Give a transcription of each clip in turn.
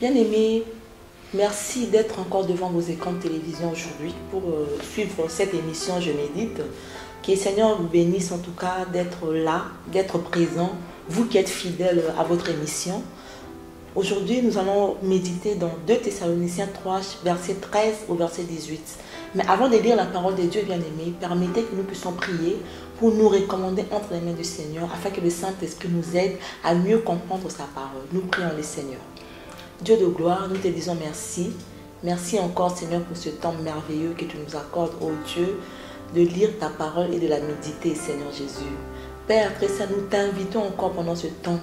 Bien-aimés, merci d'être encore devant vos écrans de télévision aujourd'hui pour suivre cette émission Je médite. Que le Seigneur vous bénisse en tout cas d'être là, d'être présent, vous qui êtes fidèles à votre émission. Aujourd'hui, nous allons méditer dans 2 Thessaloniciens 3, verset 13 au verset 18. Mais avant de lire la parole de Dieu, bien-aimés, permettez que nous puissions prier pour nous recommander entre les mains du Seigneur, afin que le Saint-Esprit nous aide à mieux comprendre sa parole. Nous prions le Seigneur. Dieu de gloire, nous te disons merci. Merci encore, Seigneur, pour ce temps merveilleux que tu nous accordes, ô Dieu, de lire ta parole et de la méditer, Seigneur Jésus. Père très saint, nous t'invitons encore pendant ce temps.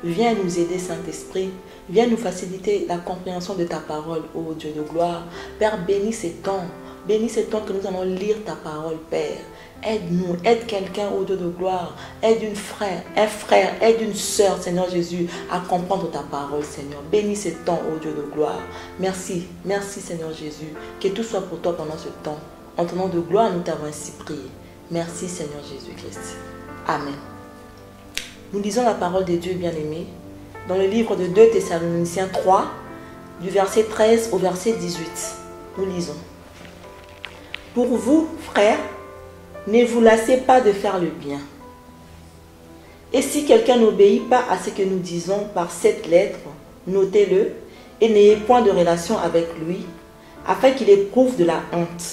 Viens nous aider, Saint-Esprit. Viens nous faciliter la compréhension de ta parole, ô Dieu de gloire. Père, bénis ces temps. Bénis ces temps que nous allons lire ta parole, Père. Aide-nous, aide quelqu'un, ô Dieu de gloire. Aide un frère, aide une sœur, Seigneur Jésus, à comprendre ta parole, Seigneur. Bénis ces temps, ô Dieu de gloire. Merci, merci, Seigneur Jésus. Que tout soit pour toi pendant ce temps. En ton nom de gloire, nous t'avons ainsi prié. Merci, Seigneur Jésus-Christ. Amen. Nous lisons la parole de Dieu, bien-aimé, dans le livre de 2 Thessaloniciens 3, du verset 13 au verset 18. Nous lisons. Pour vous, frères, ne vous lassez pas de faire le bien. Et si quelqu'un n'obéit pas à ce que nous disons par cette lettre, notez-le et n'ayez point de relation avec lui, afin qu'il éprouve de la honte.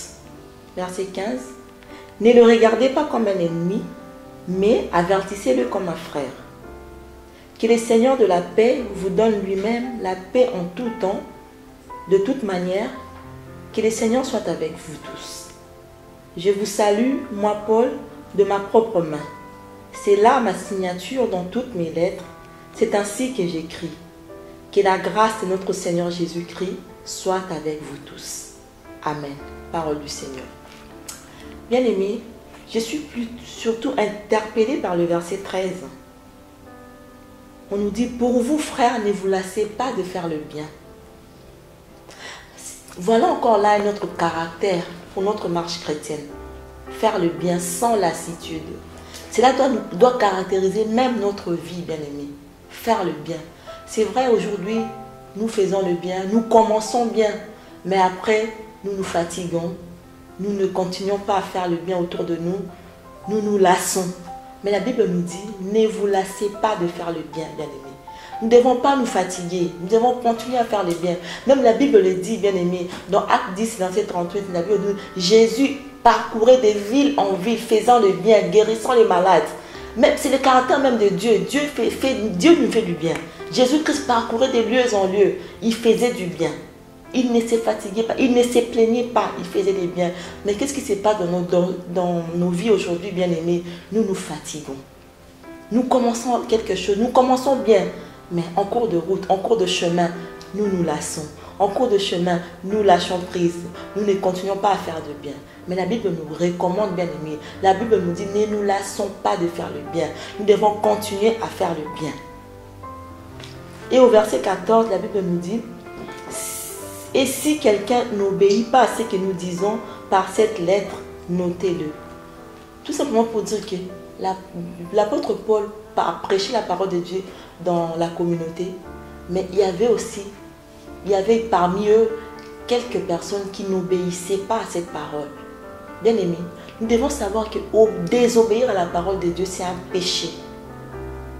Verset 15. Ne le regardez pas comme un ennemi, mais avertissez-le comme un frère. Que le Seigneur de la paix vous donne lui-même la paix en tout temps, de toute manière, que le Seigneur soit avec vous tous. Je vous salue, moi Paul, de ma propre main. C'est là ma signature dans toutes mes lettres. C'est ainsi que j'écris. Que la grâce de notre Seigneur Jésus-Christ soit avec vous tous. Amen. Parole du Seigneur. Bien-aimés, je suis surtout interpellée par le verset 13. On nous dit, pour vous frères, ne vous lassez pas de faire le bien. Voilà encore là notre caractère pour notre marche chrétienne. Faire le bien sans lassitude. Cela doit caractériser même notre vie, bien-aimés. Faire le bien. C'est vrai, aujourd'hui, nous faisons le bien, nous commençons bien, mais après, nous nous fatiguons. Nous ne continuons pas à faire le bien autour de nous. Nous nous lassons. Mais la Bible nous dit, ne vous lassez pas de faire le bien, bien-aimés. Nous ne devons pas nous fatiguer. Nous devons continuer à faire le bien. Même la Bible le dit, bien-aimés. Dans Acte 10, verset 38, la Bible dit, Jésus parcourait de ville en ville, faisant le bien, guérissant les malades. C'est le caractère même de Dieu. Dieu nous fait du bien. Jésus-Christ parcourait de lieu en lieu. Il faisait du bien. Il ne se fatiguait pas, il ne se plaignait pas, il faisait des biens. Mais qu'est-ce qui se passe dans nos vies aujourd'hui, bien-aimés? Nous nous fatiguons. Nous commençons quelque chose, nous commençons bien, mais en cours de route, en cours de chemin, nous nous lassons. En cours de chemin, nous lâchons prise. Nous ne continuons pas à faire de bien. Mais la Bible nous recommande, bien-aimés. La Bible nous dit, ne nous lassons pas de faire le bien. Nous devons continuer à faire le bien. Et au verset 14, la Bible nous dit, et si quelqu'un n'obéit pas à ce que nous disons par cette lettre, notez-le. Tout simplement pour dire que l'apôtre Paul a prêché la parole de Dieu dans la communauté, mais il y avait parmi eux quelques personnes qui n'obéissaient pas à cette parole. Bien aimés, nous devons savoir que désobéir à la parole de Dieu, c'est un péché.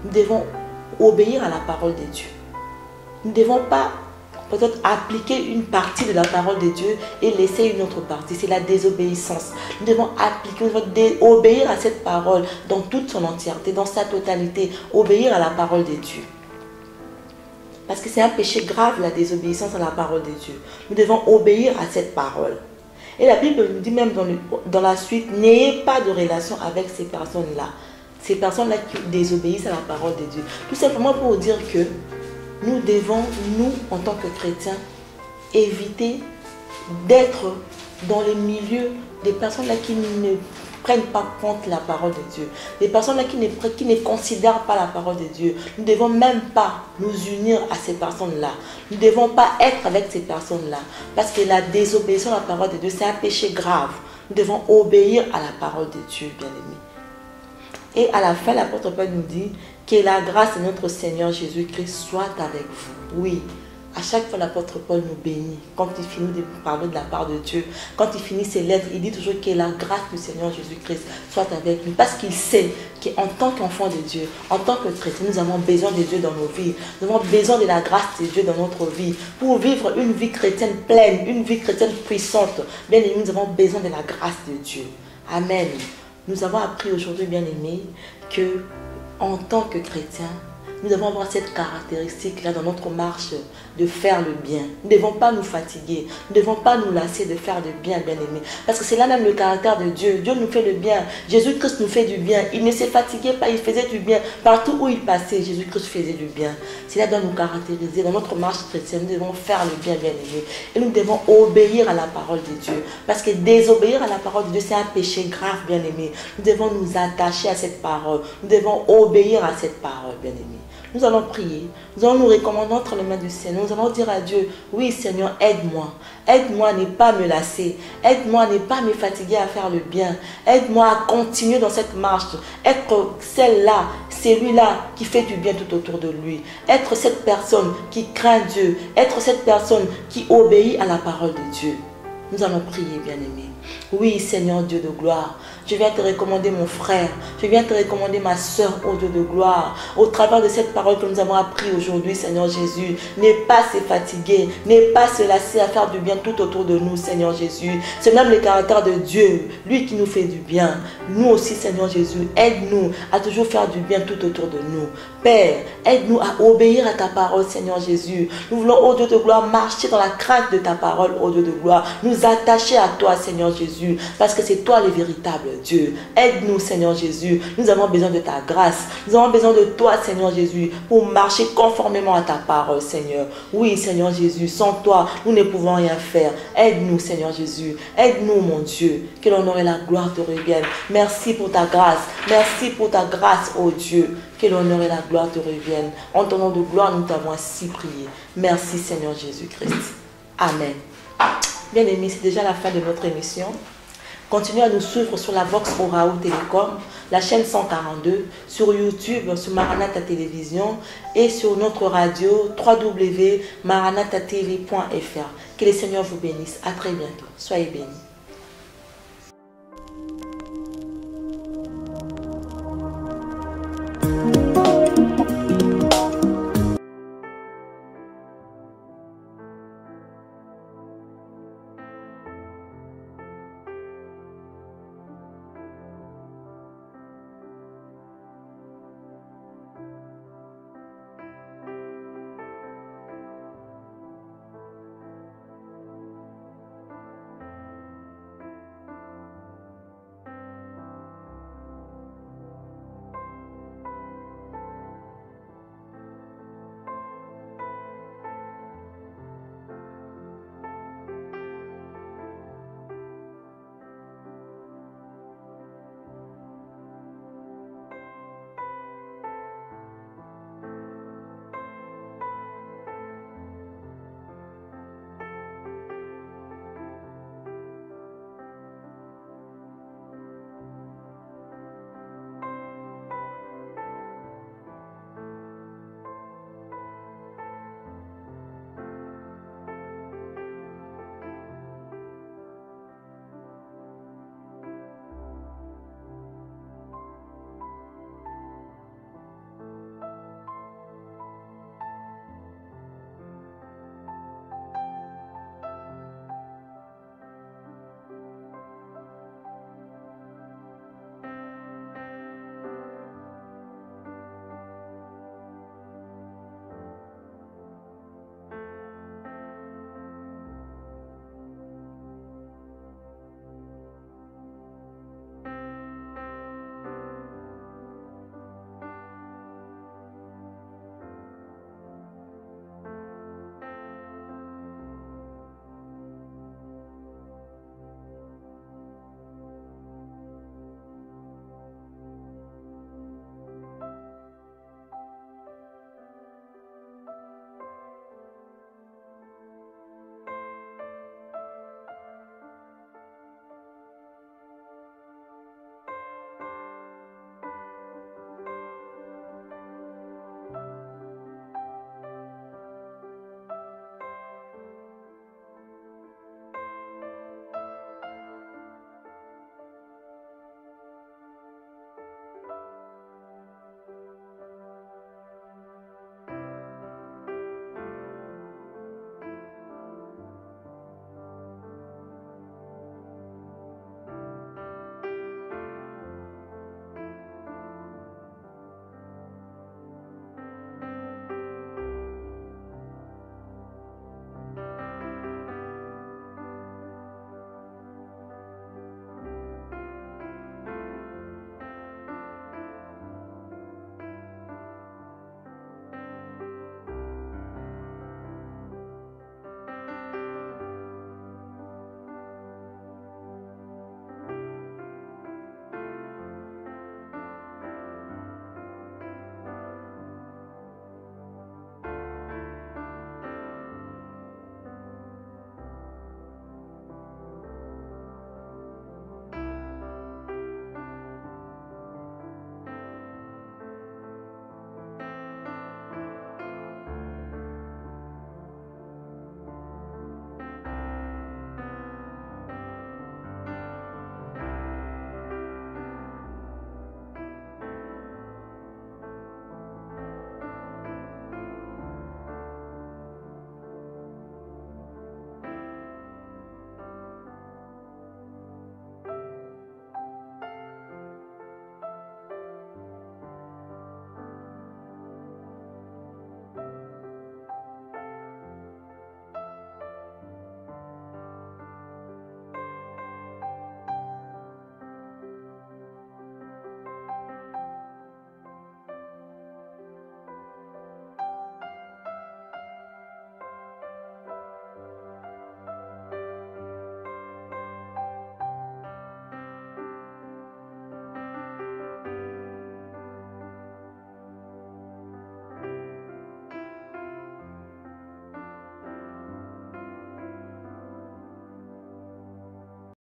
Nous devons obéir à la parole de Dieu. Nous ne devons pas peut-être appliquer une partie de la parole de Dieu et laisser une autre partie. C'est la désobéissance. Nous devons obéir à cette parole dans toute son entièreté, dans sa totalité. Obéir à la parole de Dieu. Parce que c'est un péché grave, la désobéissance à la parole de Dieu. Nous devons obéir à cette parole. Et la Bible nous dit même dans la suite, n'ayez pas de relation avec ces personnes-là. Ces personnes-là qui désobéissent à la parole de Dieu. Tout simplement pour dire que nous devons, nous, en tant que chrétiens, éviter d'être dans les milieux des personnes-là qui ne prennent pas compte la parole de Dieu. Des personnes-là qui ne considèrent pas la parole de Dieu. Nous ne devons même pas nous unir à ces personnes-là. Nous ne devons pas être avec ces personnes-là. Parce que la désobéissance à la parole de Dieu, c'est un péché grave. Nous devons obéir à la parole de Dieu, bien-aimés. Et à la fin, l'apôtre Paul nous dit que la grâce de notre Seigneur Jésus-Christ soit avec vous. Oui, À chaque fois, l'apôtre Paul nous bénit. Quand il finit de parler de la part de Dieu, quand il finit ses lettres, il dit toujours que la grâce du Seigneur Jésus-Christ soit avec lui. Parce qu'il sait qu'en tant qu'enfant de Dieu, en tant que chrétien, nous avons besoin de Dieu dans nos vies. Nous avons besoin de la grâce de Dieu dans notre vie. Pour vivre une vie chrétienne pleine, une vie chrétienne puissante, bien aimé, nous avons besoin de la grâce de Dieu. Amen. Nous avons appris aujourd'hui, bien aimé, que en tant que chrétien, nous devons avoir cette caractéristique-là dans notre marche de faire le bien. Nous ne devons pas nous fatiguer. Nous ne devons pas nous lasser de faire le bien, bien-aimés. Parce que c'est là même le caractère de Dieu. Dieu nous fait le bien. Jésus-Christ nous fait du bien. Il ne se fatiguait pas, il faisait du bien. Partout où il passait, Jésus-Christ faisait du bien. Cela doit nous caractériser. Dans notre marche chrétienne, nous devons faire le bien, bien-aimés. Et nous devons obéir à la parole de Dieu. Parce que désobéir à la parole de Dieu, c'est un péché grave, bien-aimés. Nous devons nous attacher à cette parole. Nous devons obéir à cette parole, bien-aimés. Nous allons prier, nous allons nous recommander entre les mains du Seigneur, nous allons dire à Dieu, oui Seigneur, aide-moi à ne pas me lasser, aide-moi à ne pas me fatiguer à faire le bien, aide-moi à continuer dans cette marche, être celle-là, celui-là qui fait du bien tout autour de lui, être cette personne qui craint Dieu, être cette personne qui obéit à la parole de Dieu. Nous allons prier, bien-aimés. Oui, Seigneur Dieu de gloire, je viens te recommander mon frère, je viens te recommander ma soeur, ô Dieu de gloire, au travers de cette parole que nous avons appris aujourd'hui, Seigneur Jésus. N'aie pas se fatiguer, n'aie pas se lasser à faire du bien tout autour de nous, Seigneur Jésus. C'est même le caractère de Dieu, lui qui nous fait du bien. Nous aussi, Seigneur Jésus, aide-nous à toujours faire du bien tout autour de nous. Père, aide-nous à obéir à ta parole, Seigneur Jésus. Nous voulons, ô Dieu de gloire, marcher dans la crainte de ta parole, ô Dieu de gloire. Nous attacher à toi, Seigneur Jésus, parce que c'est toi le véritable Dieu. Aide-nous, Seigneur Jésus. Nous avons besoin de ta grâce. Nous avons besoin de toi, Seigneur Jésus, pour marcher conformément à ta parole, Seigneur. Oui, Seigneur Jésus, sans toi, nous ne pouvons rien faire. Aide-nous, Seigneur Jésus. Aide-nous, mon Dieu. Que l'honneur et la gloire te reviennent. Merci pour ta grâce. Merci pour ta grâce, ô Dieu. Que l'honneur et la gloire te reviennent. En ton nom de gloire, nous t'avons ainsi prié. Merci, Seigneur Jésus-Christ. Amen. Bien aimés, c'est déjà la fin de notre émission. Continuez à nous suivre sur la Vox Orao Télécom, la chaîne 142, sur YouTube, sur Maranatha Télévision et sur notre radio www.maranatatv.fr. Que le Seigneur vous bénisse. À très bientôt. Soyez bénis.